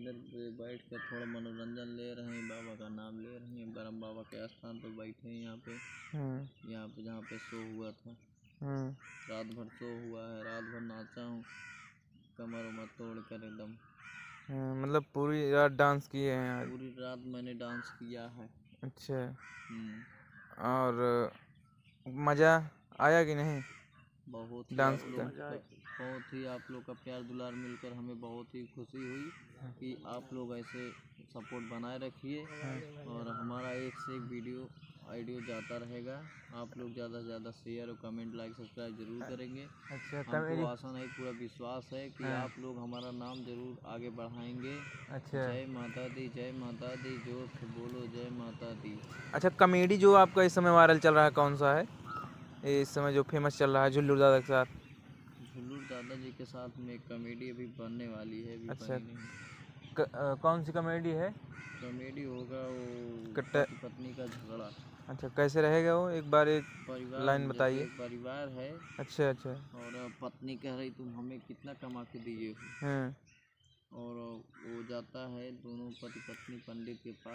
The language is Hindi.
इधर पे बैठ कर थोड़ा मनोरंजन ले रहे हैं, बाबा का नाम ले रहे हैं। ब्रह्म बाबा के स्थान पर बैठे हैं यहाँ पे जहाँ पे शो हुआ था। रात भर शो हुआ है, रात भर नाचा हूँ कमर उमर तोड़ कर एकदम। मतलब पूरी रात डांस किए हैं आज? पूरी रात मैंने डांस किया है। अच्छा। और मज़ा आया कि नहीं बहुत ही डांस का? बहुत ही आप लोग का प्यार दुलार मिलकर हमें बहुत ही खुशी हुई कि आप लोग ऐसे सपोर्ट बनाए रखिए और हमारा एक से एक आइडियो जाता रहेगा। आप लोग ज़्यादा से ज़्यादा शेयर और कमेंट लाइक सब्सक्राइब जरूर करेंगे। अच्छा, हमको आशा नहीं पूरा विश्वास है कि आप लोग हमारा नाम जरूर आगे बढ़ाएंगे। अच्छा। जय माता दी, जय माता दी, जोर से बोलो जय माता दी। अच्छा, कॉमेडी जो आपका इस समय वायरल चल रहा है कौन सा है इस समय जो फेमस चल रहा है झुल्लू दादा के साथ? झुल्लू दादाजी के साथ में कॉमेडी अभी बनने वाली है, अभी अच्छा। बनी नहीं। कौन सी कॉमेडी है? कॉमेडी होगा वो कट्टा। पति पत्नी का झगड़ा। अच्छा, कैसे रहेगा वो? एक बार एक परिवार, लाइन जैसे बताइए। एक परिवार है अच्छा अच्छा। और पत्नी कह रही तुम हमें कितना कमा के दिए हो। और वो जाता है दोनों पति पत्नी पंडित के पास।